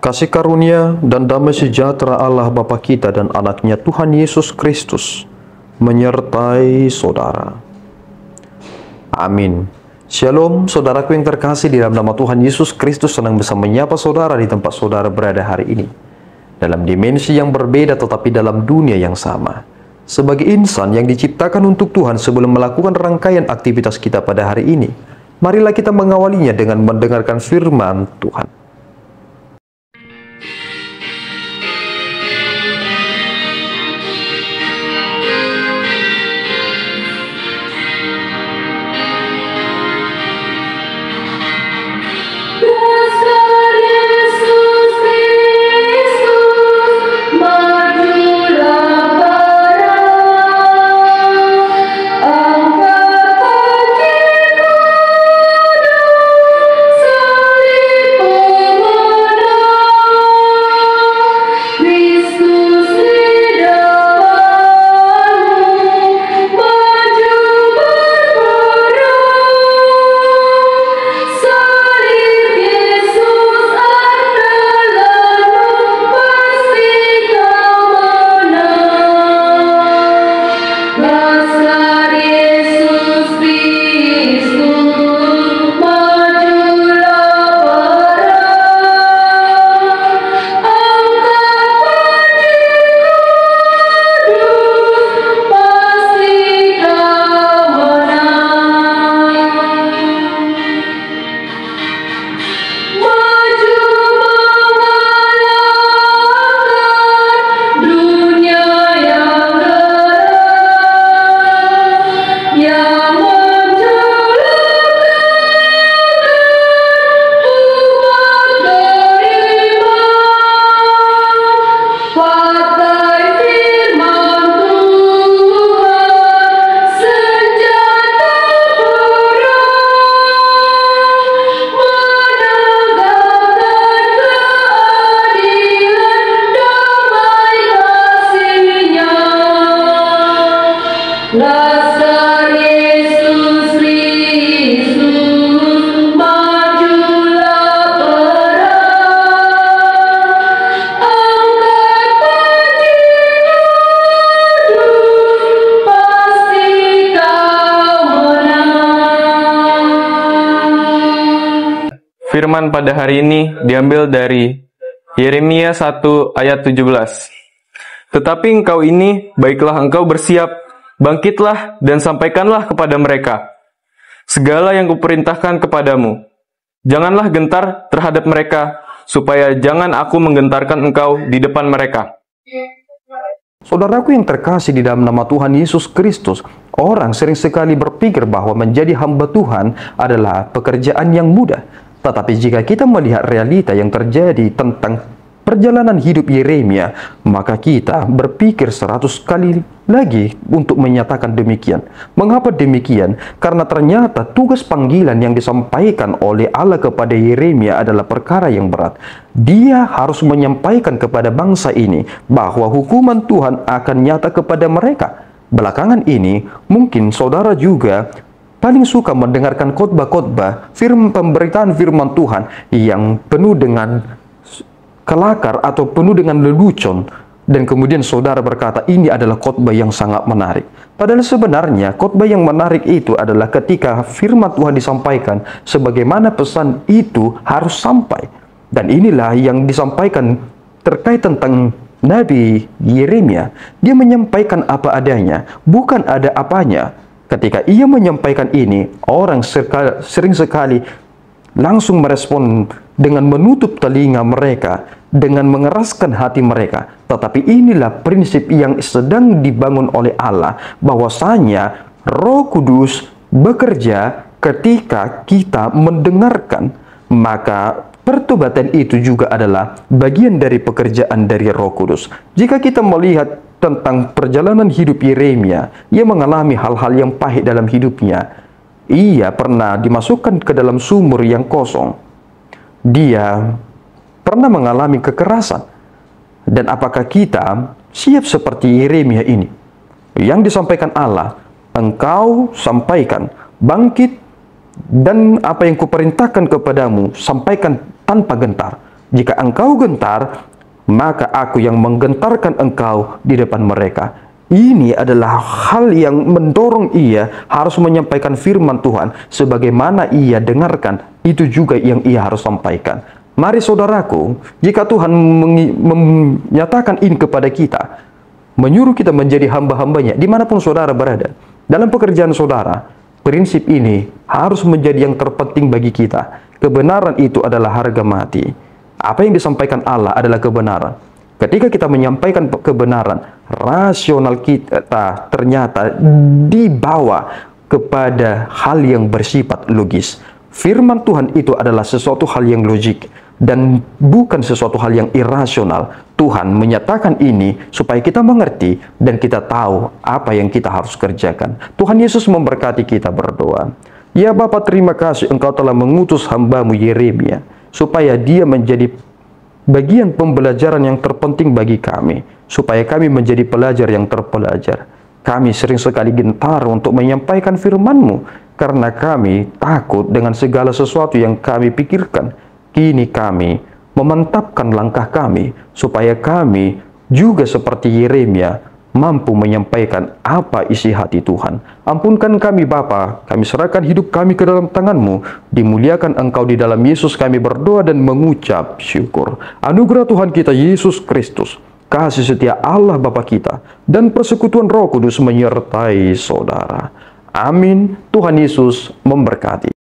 Kasih karunia dan damai sejahtera Allah Bapa kita dan anaknya Tuhan Yesus Kristus menyertai saudara. Amin. Shalom saudaraku yang terkasih di dalam nama Tuhan Yesus Kristus, senang bisa menyapa saudara di tempat saudara berada hari ini. Dalam dimensi yang berbeda tetapi dalam dunia yang sama. Sebagai insan yang diciptakan untuk Tuhan sebelum melakukan rangkaian aktivitas kita pada hari ini, marilah kita mengawalinya dengan mendengarkan firman Tuhan. Firman pada hari ini diambil dari Yeremia 1 ayat 17. Tetapi engkau ini, baiklah engkau bersiap, bangkitlah dan sampaikanlah kepada mereka segala yang kuperintahkan kepadamu. Janganlah gentar terhadap mereka, supaya jangan aku menggentarkan engkau di depan mereka. Saudaraku yang terkasih di dalam nama Tuhan Yesus Kristus, orang sering sekali berpikir bahwa menjadi hamba Tuhan adalah pekerjaan yang mudah. Tetapi jika kita melihat realita yang terjadi tentang perjalanan hidup Yeremia, maka kita berpikir 100 kali lagi untuk menyatakan demikian. Mengapa demikian? Karena ternyata tugas panggilan yang disampaikan oleh Allah kepada Yeremia adalah perkara yang berat. Dia harus menyampaikan kepada bangsa ini bahwa hukuman Tuhan akan nyata kepada mereka. Belakangan ini, mungkin saudara juga paling suka mendengarkan khotbah-khotbah pemberitaan firman Tuhan yang penuh dengan kelakar atau penuh dengan lelucon, dan kemudian saudara berkata ini adalah khotbah yang sangat menarik. Padahal sebenarnya khotbah yang menarik itu adalah ketika firman Tuhan disampaikan sebagaimana pesan itu harus sampai. Dan inilah yang disampaikan terkait tentang Nabi Yeremia. Dia menyampaikan apa adanya, bukan ada apanya. Ketika ia menyampaikan ini, orang sering sekali langsung merespon dengan menutup telinga mereka, dengan mengeraskan hati mereka. Tetapi inilah prinsip yang sedang dibangun oleh Allah, bahwasanya Roh Kudus bekerja ketika kita mendengarkan, maka pertobatan itu juga adalah bagian dari pekerjaan dari Roh Kudus. Jika kita melihat tentang perjalanan hidup Yeremia, ia mengalami hal-hal yang pahit dalam hidupnya. Ia pernah dimasukkan ke dalam sumur yang kosong. Dia pernah mengalami kekerasan. Dan apakah kita siap seperti Yeremia ini? Yang disampaikan Allah, engkau sampaikan, bangkit, dan apa yang kuperintahkan kepadamu, sampaikan tanpa gentar. Jika engkau gentar, maka aku yang menggentarkan engkau di depan mereka. Ini adalah hal yang mendorong ia harus menyampaikan firman Tuhan sebagaimana ia dengarkan, itu juga yang ia harus sampaikan. Mari saudaraku, jika Tuhan menyatakan ini kepada kita, menyuruh kita menjadi hamba-hambanya dimanapun saudara berada, dalam pekerjaan saudara, prinsip ini harus menjadi yang terpenting bagi kita. Kebenaran itu adalah harga mati. Apa yang disampaikan Allah adalah kebenaran. Ketika kita menyampaikan kebenaran, rasional kita ternyata dibawa kepada hal yang bersifat logis. Firman Tuhan itu adalah sesuatu hal yang logik dan bukan sesuatu hal yang irasional. Tuhan menyatakan ini supaya kita mengerti dan kita tahu apa yang kita harus kerjakan. Tuhan Yesus memberkati kita. Berdoa. Ya Bapa, terima kasih Engkau telah mengutus hamba-Mu Yeremia supaya dia menjadi bagian pembelajaran yang terpenting bagi kami, supaya kami menjadi pelajar yang terpelajar. Kami sering sekali gentar untuk menyampaikan firman-Mu, karena kami takut dengan segala sesuatu yang kami pikirkan. Kini kami memantapkan langkah kami, supaya kami juga seperti Yeremia, mampu menyampaikan apa isi hati Tuhan. Ampunkan kami Bapa, kami serahkan hidup kami ke dalam tangan-Mu. Dimuliakan Engkau di dalam Yesus kami berdoa dan mengucap syukur. Anugerah Tuhan kita Yesus Kristus, kasih setia Allah Bapa kita, dan persekutuan Roh Kudus menyertai saudara. Amin. Tuhan Yesus memberkati.